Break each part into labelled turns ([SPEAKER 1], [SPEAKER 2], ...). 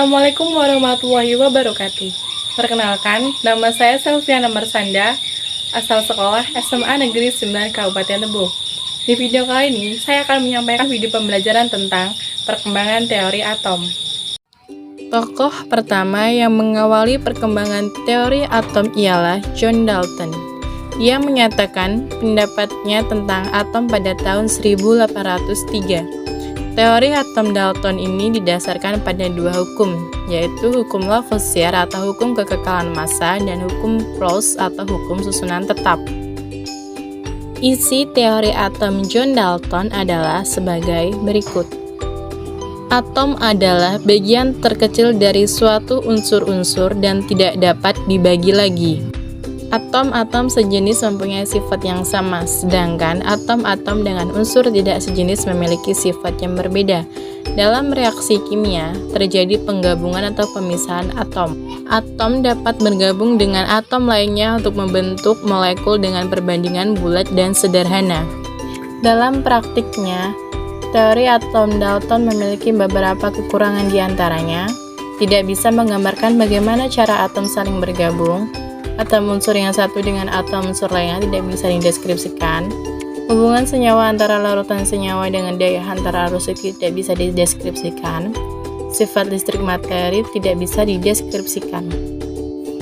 [SPEAKER 1] Assalamualaikum warahmatullahi wabarakatuh. Perkenalkan, nama saya Selviana Marsanda, asal sekolah SMA Negeri 9 Kabupaten Tebo. Di video kali ini, saya akan menyampaikan video pembelajaran tentang perkembangan teori atom. Tokoh pertama yang mengawali perkembangan teori atom ialah John Dalton. Ia menyatakan pendapatnya tentang atom pada tahun 1803. Teori atom Dalton ini didasarkan pada dua hukum, yaitu hukum Lavoisier atau hukum kekekalan massa dan hukum Pauli atau hukum susunan tetap. Isi teori atom John Dalton adalah sebagai berikut. Atom adalah bagian terkecil dari suatu unsur-unsur dan tidak dapat dibagi lagi. Atom-atom sejenis mempunyai sifat yang sama, sedangkan atom-atom dengan unsur tidak sejenis memiliki sifat yang berbeda. Dalam reaksi kimia, terjadi penggabungan atau pemisahan atom. Atom dapat bergabung dengan atom lainnya untuk membentuk molekul dengan perbandingan bulat dan sederhana. Dalam praktiknya, teori atom Dalton memiliki beberapa kekurangan diantaranya, tidak bisa menggambarkan bagaimana cara atom saling bergabung, atom unsur yang satu dengan atom unsur lainnya tidak bisa dideskripsikan. Hubungan senyawa antara larutan senyawa dengan daya hantar arus tidak bisa dideskripsikan. Sifat listrik materi tidak bisa dideskripsikan.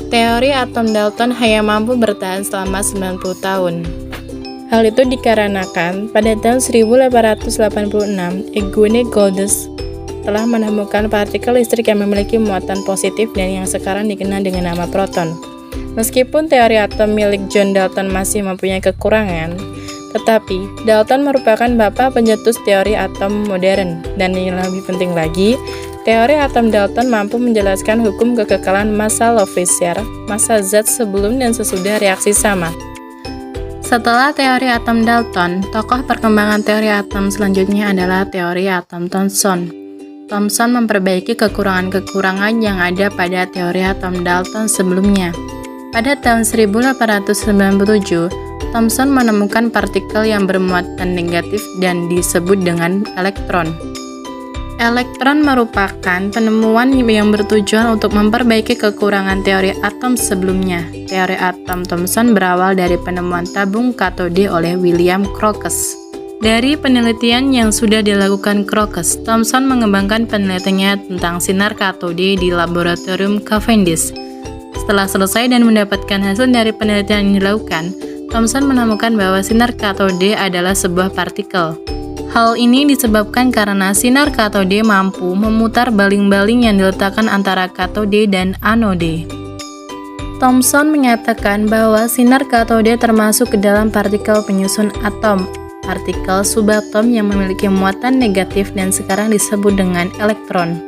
[SPEAKER 1] Teori atom Dalton hanya mampu bertahan selama 90 tahun. Hal itu dikarenakan pada tahun 1886, Eugene Goldus telah menemukan partikel listrik yang memiliki muatan positif dan yang sekarang dikenal dengan nama proton. Meskipun teori atom milik John Dalton masih mempunyai kekurangan, tetapi Dalton merupakan bapak pencetus teori atom modern, dan yang lebih penting lagi, teori atom Dalton mampu menjelaskan hukum kekekalan massa Lavoisier, massa zat sebelum dan sesudah reaksi sama. Setelah teori atom Dalton, tokoh perkembangan teori atom selanjutnya adalah teori atom Thomson. Thomson memperbaiki kekurangan-kekurangan yang ada pada teori atom Dalton sebelumnya. Pada tahun 1897, Thomson menemukan partikel yang bermuatan negatif dan disebut dengan elektron. Elektron merupakan penemuan yang bertujuan untuk memperbaiki kekurangan teori atom sebelumnya. Teori atom Thomson berawal dari penemuan tabung katode oleh William Crookes. Dari penelitian yang sudah dilakukan Crookes, Thomson mengembangkan penelitiannya tentang sinar katode di laboratorium Cavendish. Setelah selesai dan mendapatkan hasil dari penelitian yang dilakukan, Thomson menemukan bahwa sinar katode adalah sebuah partikel. Hal ini disebabkan karena sinar katode mampu memutar baling-baling yang diletakkan antara katode dan anode. Thomson menyatakan bahwa sinar katode termasuk ke dalam partikel penyusun atom, partikel subatom yang memiliki muatan negatif dan sekarang disebut dengan elektron.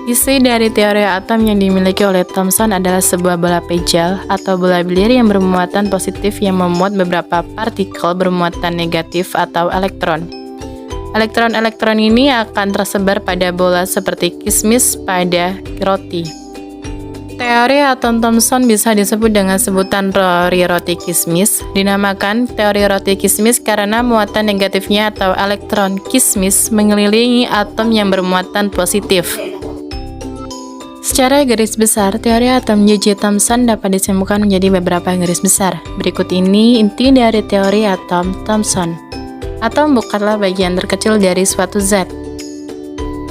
[SPEAKER 1] Isi dari teori atom yang dimiliki oleh Thomson adalah sebuah bola pejal atau bola bilir yang bermuatan positif yang memuat beberapa partikel bermuatan negatif atau elektron. Elektron-elektron ini akan tersebar pada bola seperti kismis pada roti. Teori atom Thomson bisa disebut dengan sebutan teori roti kismis. Dinamakan teori roti kismis karena muatan negatifnya atau elektron kismis mengelilingi atom yang bermuatan positif. Secara garis besar, teori atom J.J. Thomson dapat disimpulkan menjadi beberapa garis besar. Berikut ini inti dari teori atom Thomson. Atom bukanlah bagian terkecil dari suatu zat.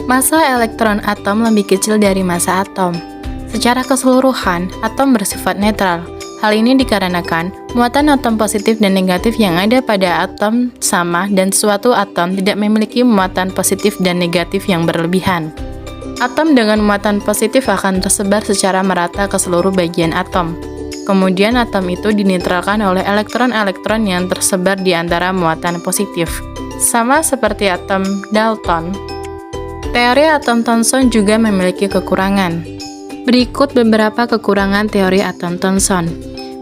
[SPEAKER 1] Massa elektron atom lebih kecil dari massa atom. Secara keseluruhan, atom bersifat netral. Hal ini dikarenakan muatan atom positif dan negatif yang ada pada atom sama dan suatu atom tidak memiliki muatan positif dan negatif yang berlebihan. Atom dengan muatan positif akan tersebar secara merata ke seluruh bagian atom. Kemudian atom itu dinetralkan oleh elektron-elektron yang tersebar di antara muatan positif. Sama seperti atom Dalton, teori atom Thomson juga memiliki kekurangan. Berikut beberapa kekurangan teori atom Thomson.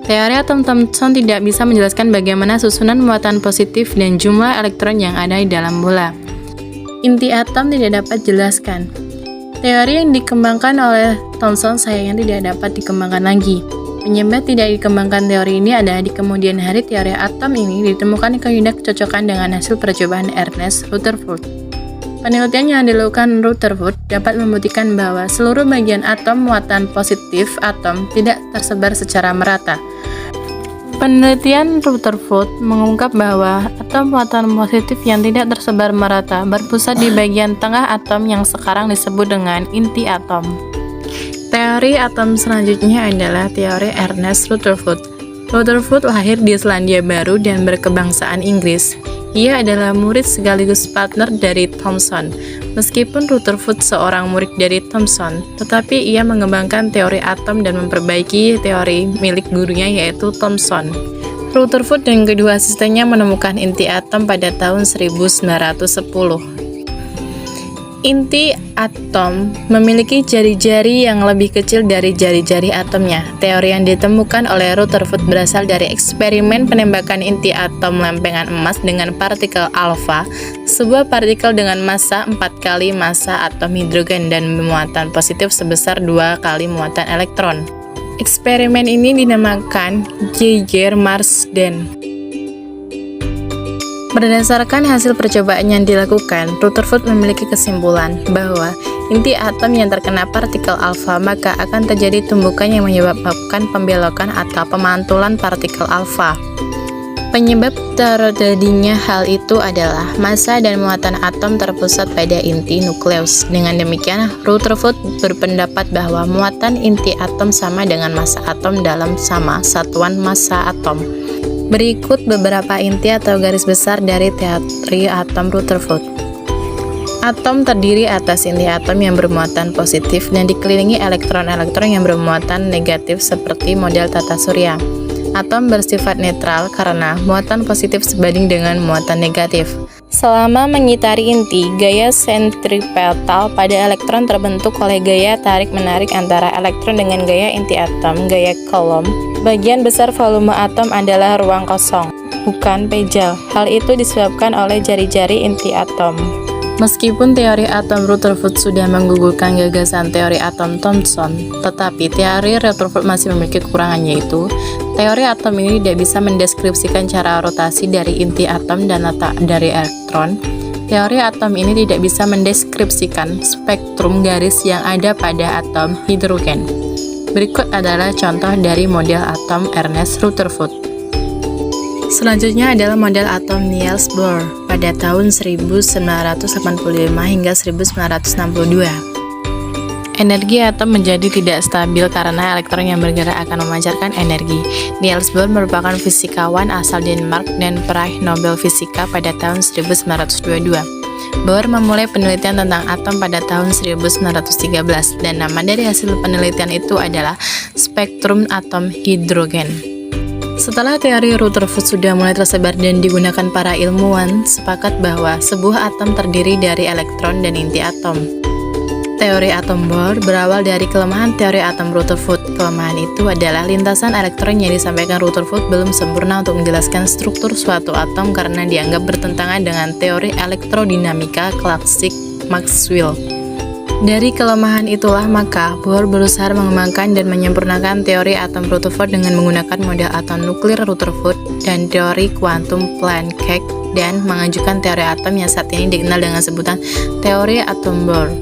[SPEAKER 1] Teori atom Thomson tidak bisa menjelaskan bagaimana susunan muatan positif dan jumlah elektron yang ada di dalam bola. Inti atom tidak dapat dijelaskan. Teori yang dikembangkan oleh Thomson sayangnya tidak dapat dikembangkan lagi. Penyebab tidak dikembangkan teori ini adalah di kemudian hari teori atom ini ditemukan ketidakcocokan dengan hasil percobaan Ernest Rutherford. Penelitian yang dilakukan Rutherford dapat membuktikan bahwa seluruh bagian atom muatan positif atom tidak tersebar secara merata. Penelitian Rutherford mengungkap bahwa atom muatan positif yang tidak tersebar merata berpusat di bagian tengah atom yang sekarang disebut dengan inti atom. Teori atom selanjutnya adalah teori Ernest Rutherford. Rutherford lahir di Selandia Baru dan berkebangsaan Inggris. Ia adalah murid sekaligus partner dari Thomson. Meskipun Rutherford seorang murid dari Thomson, tetapi ia mengembangkan teori atom dan memperbaiki teori milik gurunya yaitu Thomson. Rutherford dan kedua asistennya menemukan inti atom pada tahun 1910. Inti atom memiliki jari-jari yang lebih kecil dari jari-jari atomnya. Teori yang ditemukan oleh Rutherford berasal dari eksperimen penembakan inti atom lempengan emas dengan partikel alfa, sebuah partikel dengan massa 4 kali massa atom hidrogen dan muatan positif sebesar 2 kali muatan elektron. Eksperimen ini dinamakan Geiger-Marsden. Berdasarkan hasil percobaan yang dilakukan, Rutherford memiliki kesimpulan bahwa inti atom yang terkena partikel alfa maka akan terjadi tumbukan yang menyebabkan pembelokan atau pemantulan partikel alfa. Penyebab terjadinya hal itu adalah massa dan muatan atom terpusat pada inti nukleus. Dengan demikian, Rutherford berpendapat bahwa muatan inti atom sama dengan massa atom dalam sama satuan massa atom. Berikut beberapa inti atau garis besar dari teori atom Rutherford. Atom terdiri atas inti atom yang bermuatan positif dan dikelilingi elektron-elektron yang bermuatan negatif seperti model tata surya. Atom bersifat netral karena muatan positif sebanding dengan muatan negatif. Selama mengitari inti, gaya sentripetal pada elektron terbentuk oleh gaya tarik-menarik antara elektron dengan gaya inti atom, gaya Coulomb. Bagian besar volume atom adalah ruang kosong, bukan pejal. Hal itu disebabkan oleh jari-jari inti atom. Meskipun teori atom Rutherford sudah menggugurkan gagasan teori atom Thomson, tetapi teori Rutherford masih memiliki kekurangan, yaitu teori atom ini tidak bisa mendeskripsikan cara rotasi dari inti atom dan letak dari elektron. Teori atom ini tidak bisa mendeskripsikan spektrum garis yang ada pada atom hidrogen. Berikut adalah contoh dari model atom Ernest Rutherford. Selanjutnya adalah model atom Niels Bohr pada tahun 1985 hingga 1962. Energi atom menjadi tidak stabil karena elektron yang bergerak akan memancarkan energi. Niels Bohr merupakan fisikawan asal Denmark dan peraih Nobel Fisika pada tahun 1922. Bohr memulai penelitian tentang atom pada tahun 1913 dan nama dari hasil penelitian itu adalah spektrum atom hidrogen. Setelah teori Rutherford sudah mulai tersebar dan digunakan para ilmuwan, sepakat bahwa sebuah atom terdiri dari elektron dan inti atom. Teori atom Bohr berawal dari kelemahan teori atom Rutherford. Kelemahan itu adalah lintasan elektron yang disampaikan Rutherford belum sempurna untuk menjelaskan struktur suatu atom karena dianggap bertentangan dengan teori elektrodinamika klasik Maxwell. Dari kelemahan itulah maka Bohr berusaha mengembangkan dan menyempurnakan teori atom Rutherford dengan menggunakan model atom nuklir Rutherford dan teori kuantum Planck dan mengajukan teori atom yang saat ini dikenal dengan sebutan teori atom Bohr.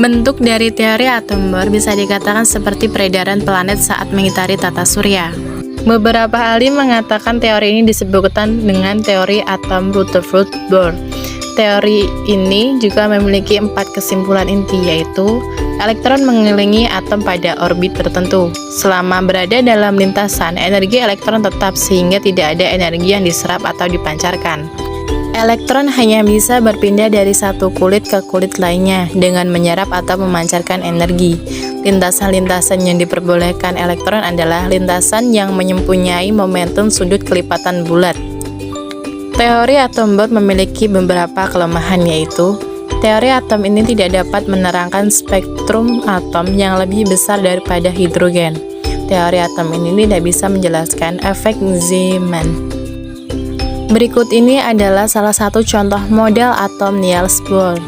[SPEAKER 1] Bentuk dari teori atom Bohr bisa dikatakan seperti peredaran planet saat mengitari tata surya. Beberapa ahli mengatakan teori ini disebutkan dengan teori atom Rutherford-Bohr. Teori ini juga memiliki 4 kesimpulan inti, yaitu elektron mengelilingi atom pada orbit tertentu. Selama berada dalam lintasan, energi elektron tetap sehingga tidak ada energi yang diserap atau dipancarkan. Elektron hanya bisa berpindah dari satu kulit ke kulit lainnya dengan menyerap atau memancarkan energi. Lintasan-lintasan yang diperbolehkan elektron adalah lintasan yang mempunyai momentum sudut kelipatan bulat. Teori atom Bohr memiliki beberapa kelemahan, yaitu teori atom ini tidak dapat menerangkan spektrum atom yang lebih besar daripada hidrogen. Teori atom ini tidak bisa menjelaskan efek Zeeman. Berikut ini adalah salah satu contoh model atom Niels Bohr.